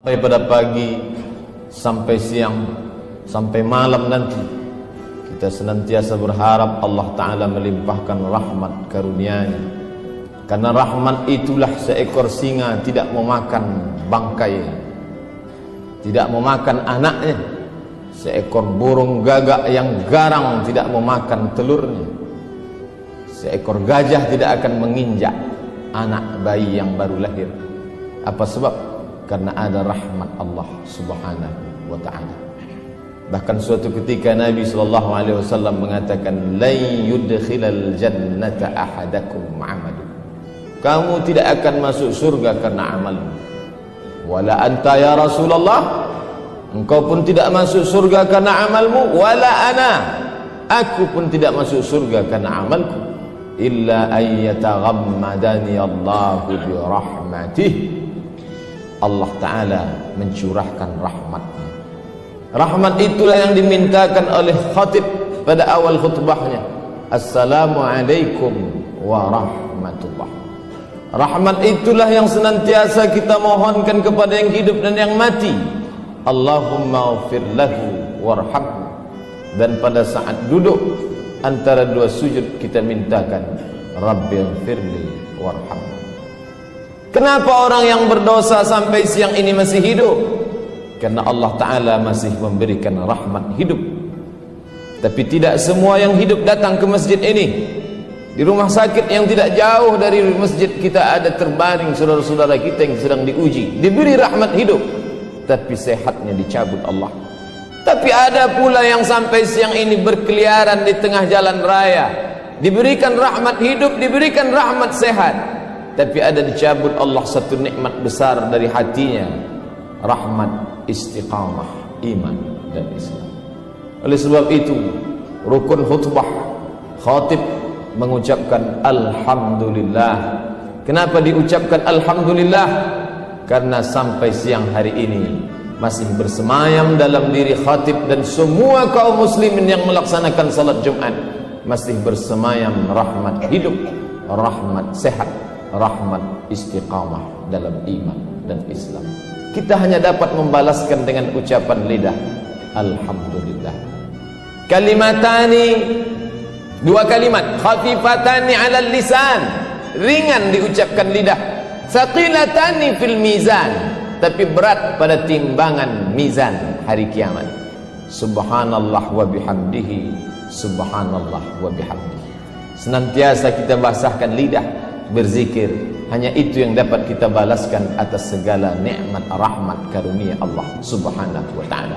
Pada pagi sampai siang sampai malam nanti kita senantiasa berharap Allah Ta'ala melimpahkan rahmat karunia-Nya, karena rahmat itulah seekor singa tidak memakan bangkai, tidak memakan anaknya, seekor burung gagak yang garang tidak memakan telurnya, seekor gajah tidak akan menginjak anak bayi yang baru lahir. Apa sebab? Karena ada rahmat Allah Subhanahu wa ta'ala. Bahkan suatu ketika Nabi SAW mengatakan, "La yudkhilal jannata ahadakum amalu." Kamu tidak akan masuk surga karena amalmu. Wala anta ya Rasulullah, engkau pun tidak masuk surga karena amalmu. Wala ana, aku pun tidak masuk surga karena amalku. Illa ayyataghammadani Allahu bi rahmatih. Allah Ta'ala mencurahkan rahmatnya. Rahmat itulah yang dimintakan oleh khatib pada awal khutbahnya. Assalamualaikum warahmatullah. Rahmat itulah yang senantiasa kita mohonkan kepada yang hidup dan yang mati. Allahumma ghfir lahu warhamhu. Dan pada saat duduk antara dua sujud kita mintakan Rabbi ghfirli warhamhu. Kenapa orang yang berdosa sampai siang ini masih hidup? Karena Allah Ta'ala masih memberikan rahmat hidup. Tapi tidak semua yang hidup datang ke masjid ini. Di rumah sakit yang tidak jauh dari masjid kita ada terbaring saudara-saudara kita yang sedang diuji, diberi rahmat hidup, tapi sehatnya dicabut Allah. Tapi ada pula yang sampai siang ini berkeliaran di tengah jalan raya, diberikan rahmat hidup, diberikan rahmat sehat, tapi ada dicabut Allah satu nikmat besar dari hatinya, rahmat istiqamah iman dan Islam. Oleh sebab itu rukun khutbah khatib mengucapkan alhamdulillah. Kenapa diucapkan alhamdulillah? Karena sampai siang hari ini masih bersemayam dalam diri khatib dan semua kaum muslimin yang melaksanakan salat Jumat, masih bersemayam rahmat hidup, rahmat sehat, rahmat istiqamah dalam iman dan Islam. Kita hanya dapat membalaskan dengan ucapan lidah alhamdulillah. Kalimatani, dua kalimat, khafifatani 'alal lisan, ringan diucapkan lidah, thaqilatani fil mizan, tapi berat pada timbangan mizan hari kiamat. Subhanallah wa bihamdihi, subhanallah wa bihamdihi. Senantiasa kita basahkan lidah berzikir, hanya itu yang dapat kita balaskan atas segala nikmat rahmat karunia Allah Subhanahu wa ta'ala.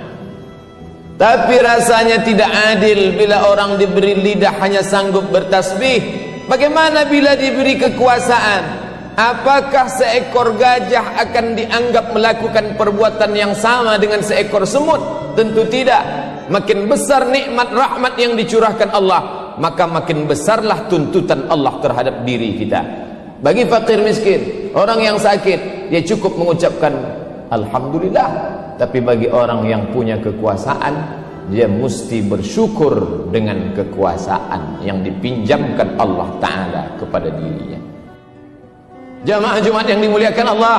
Tapi rasanya tidak adil bila orang diberi lidah hanya sanggup bertasbih. Bagaimana bila diberi kekuasaan? Apakah seekor gajah akan dianggap melakukan perbuatan yang sama dengan seekor semut? Tentu tidak. Makin besar nikmat rahmat yang dicurahkan Allah, maka makin besarlah tuntutan Allah terhadap diri kita. Bagi fakir miskin, orang yang sakit, dia cukup mengucapkan alhamdulillah. Tapi bagi orang yang punya kekuasaan, dia mesti bersyukur dengan kekuasaan yang dipinjamkan Allah Ta'ala kepada dirinya. Jamaah Jumat yang dimuliakan Allah,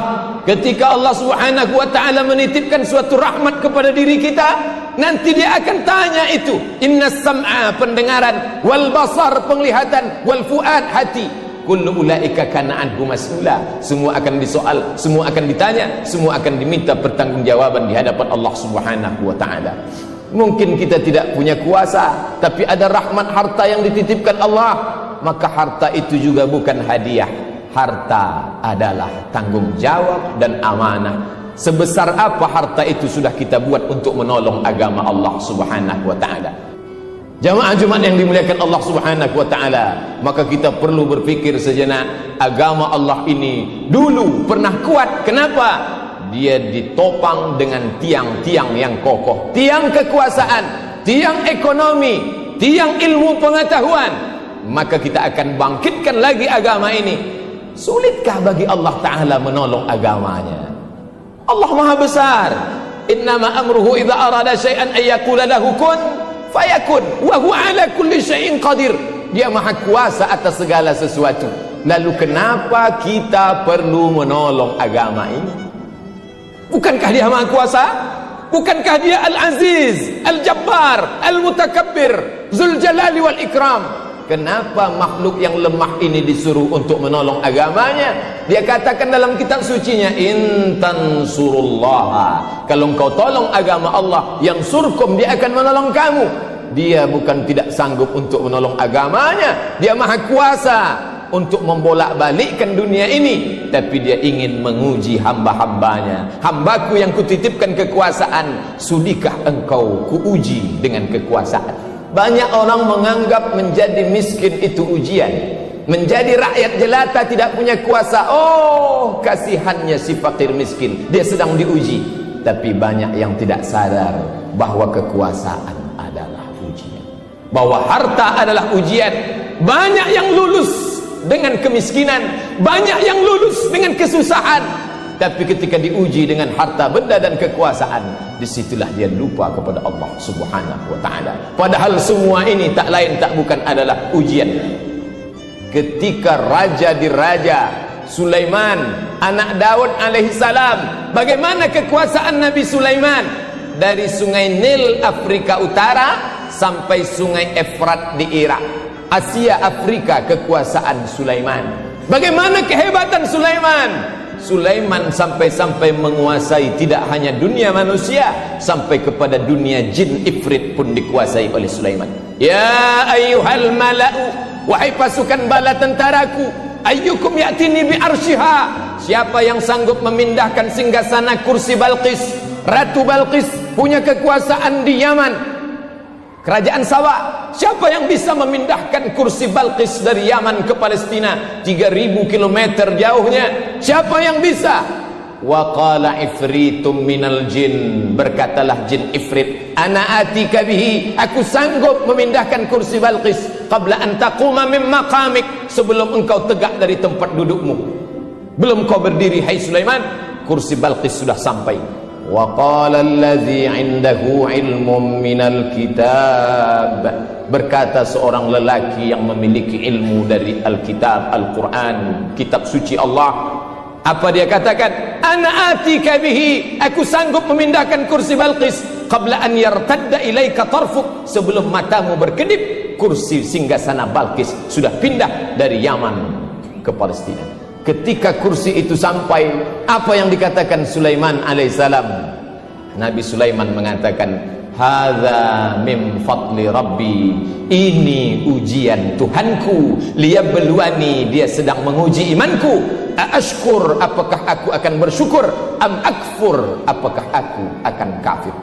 ketika Allah Subhanahu wa ta'ala menitipkan suatu rahmat kepada diri kita, nanti dia akan tanya itu. Innas sam'a, pendengaran, wal basar, penglihatan, wal fuad, hati, kullu ulaika kana anhu mas'ula. Semua akan disoal, semua akan ditanya, semua akan diminta pertanggungjawaban di hadapan Allah Subhanahu wa ta'ala. Mungkin kita tidak punya kuasa, tapi ada rahmat harta yang dititipkan Allah, maka harta itu juga bukan hadiah. Harta adalah tanggung jawab dan amanah. Sebesar apa harta itu sudah kita buat untuk menolong agama Allah Subhanahu wa ta'ala. Jamaah Jumat yang dimuliakan Allah Subhanahu wa ta'ala, maka kita perlu berpikir sejenak. Agama Allah ini dulu pernah kuat. Kenapa? Dia ditopang dengan tiang-tiang yang kokoh, tiang kekuasaan, tiang ekonomi, tiang ilmu pengetahuan. Maka kita akan bangkitkan lagi agama ini. Sulitkah bagi Allah Ta'ala menolong agamanya? Allah Maha Besar. Innama amruhu idza arada syai'an ay yaqula lahu kun fayakun wa huwa ala kulli syai'in qadir. Dia Maha Kuasa atas segala sesuatu. Lalu kenapa kita perlu menolong agama ini? Bukankah dia Maha Kuasa? Bukankah dia Al-Aziz, Al-Jabbar, Al-Mutakabbir, Zul Jalali wal Ikram? Kenapa makhluk yang lemah ini disuruh untuk menolong agamanya? Dia katakan dalam kitab sucinya, in tansurullah, kalau engkau tolong agama Allah, yang surkum, dia akan menolong kamu. Dia bukan tidak sanggup untuk menolong agamanya, dia Maha Kuasa untuk membolak-balikkan dunia ini, tapi dia ingin menguji hamba-hambanya. Hambaku yang kutitipkan kekuasaan, sudikah engkau kuuji dengan kekuasaan? Banyak orang menganggap menjadi miskin itu ujian, menjadi rakyat jelata tidak punya kuasa. Oh, kasihannya si fakir miskin, dia sedang diuji. Tapi banyak yang tidak sadar bahwa kekuasaan adalah ujian, bahwa harta adalah ujian. Banyak yang lulus dengan kemiskinan, banyak yang lulus dengan kesusahan, tapi ketika diuji dengan harta benda dan kekuasaan, disitulah dia lupa kepada Allah Subhanahu wa ta'ala. Padahal semua ini tak lain tak bukan adalah ujian. Ketika raja diraja, Sulaiman anak Daud alaihissalam, bagaimana kekuasaan Nabi Sulaiman? Dari sungai Nil Afrika Utara sampai sungai Efrat di Irak, Asia Afrika, kekuasaan Sulaiman. Bagaimana kehebatan Sulaiman? Sulaiman sampai-sampai menguasai tidak hanya dunia manusia, sampai kepada dunia jin ifrit pun dikuasai oleh Sulaiman. Ya ayyuhal mala'u, wahai pasukan bala tentaraku, ayyukum ya'tini bi arsyiha, siapa yang sanggup memindahkan singgasana kursi Balqis, Ratu Balqis punya kekuasaan di Yaman, kerajaan Sabah. Siapa yang bisa memindahkan kursi Balqis dari Yaman ke Palestina, 3000 km jauhnya? Siapa yang bisa? Wa qala ifritum minal jin, berkatalah jin ifrit, ana atika bihi, aku sanggup memindahkan kursi Balqis qabla an taquma min maqamik, sebelum engkau tegak dari tempat dudukmu. Belum kau berdiri hai Sulaiman, kursi Balqis sudah sampai. Wa qala allazi 'indahu 'ilmun minal kitab, berkata seorang lelaki yang memiliki ilmu dari Alkitab, Al-Quran, kitab suci Allah. Apa dia katakan? Ana atika bihi, aku sanggup memindahkan kursi Balqis qabla an yartadda ilaika tarfuk, sebelum matamu berkedip, kursi singgasana Balqis sudah pindah dari Yaman ke Palestina. Ketika kursi itu sampai, apa yang dikatakan Sulaiman alaihissalam? Nabi Sulaiman mengatakan, hadza min fadli rabbi, ini ujian Tuhanku, liyabluwani, dia sedang menguji imanku. Ashkur, apakah aku akan bersyukur, am akfur, apakah aku akan kafir.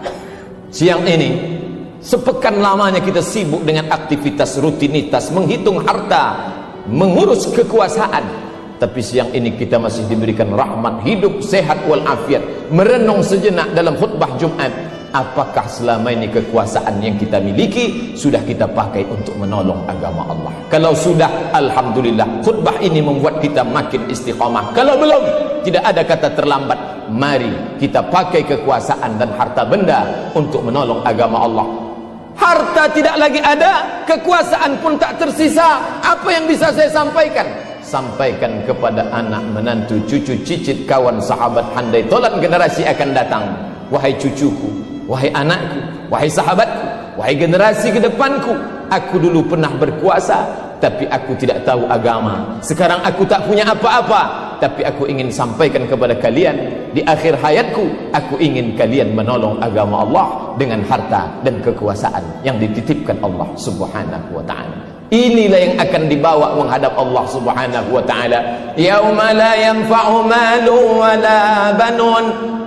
Siang ini sepekan lamanya kita sibuk dengan aktivitas rutinitas, menghitung harta, mengurus kekuasaan. Tapi siang ini kita masih diberikan rahmat hidup sehat walafiat, merenung sejenak dalam khutbah Jumat. Apakah selama ini kekuasaan yang kita miliki sudah kita pakai untuk menolong agama Allah? Kalau sudah, alhamdulillah, khutbah ini membuat kita makin istiqamah. Kalau belum, tidak ada kata terlambat. Mari kita pakai kekuasaan dan harta benda untuk menolong agama Allah. Harta tidak lagi ada, kekuasaan pun tak tersisa. Apa yang bisa saya sampaikan? Sampaikan kepada anak, menantu, cucu, cicit, kawan, sahabat, handai tolan generasi akan datang. Wahai cucuku, wahai anakku, wahai sahabatku, wahai generasi ke depanku, aku dulu pernah berkuasa, tapi aku tidak tahu agama. Sekarang aku tak punya apa-apa, tapi aku ingin sampaikan kepada kalian, di akhir hayatku, aku ingin kalian menolong agama Allah dengan harta dan kekuasaan yang dititipkan Allah Subhanahu wa ta'ala. Inilah yang akan dibawa menghadap Allah Subhanahu wa ta'ala. Yauma la yanfa'u malun wala banun,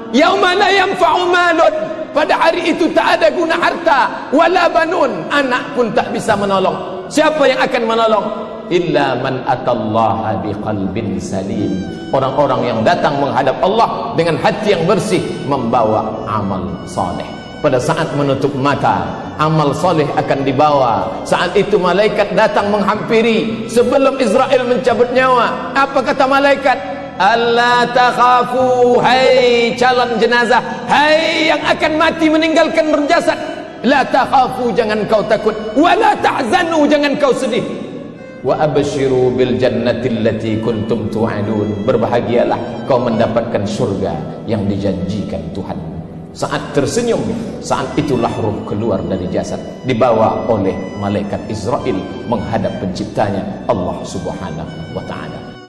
yauma la yanfa'u malun, pada hari itu tak ada guna harta, wala banun, anak pun tak bisa menolong. Siapa yang akan menolong? Illa man atallaha biqalbin salim, orang-orang yang datang menghadap Allah dengan hati yang bersih, membawa amal saleh. Pada saat menutup mata, amal soleh akan dibawa. Saat itu malaikat datang menghampiri sebelum Israel mencabut nyawa. Apa kata malaikat? Allah takhafu, hai calon jenazah, hai yang akan mati meninggalkan berjasad, la takhafu, jangan kau takut, wala tahzanu, jangan kau sedih. wa abshiru bil jannati allati kuntum tu'adun. Berbahagialah kau mendapatkan surga yang dijanjikan Tuhan. Saat tersenyum, saat itulah ruh keluar dari jasad, dibawa oleh malaikat Israel menghadap penciptanya Allah Subhanahu wa ta'ala.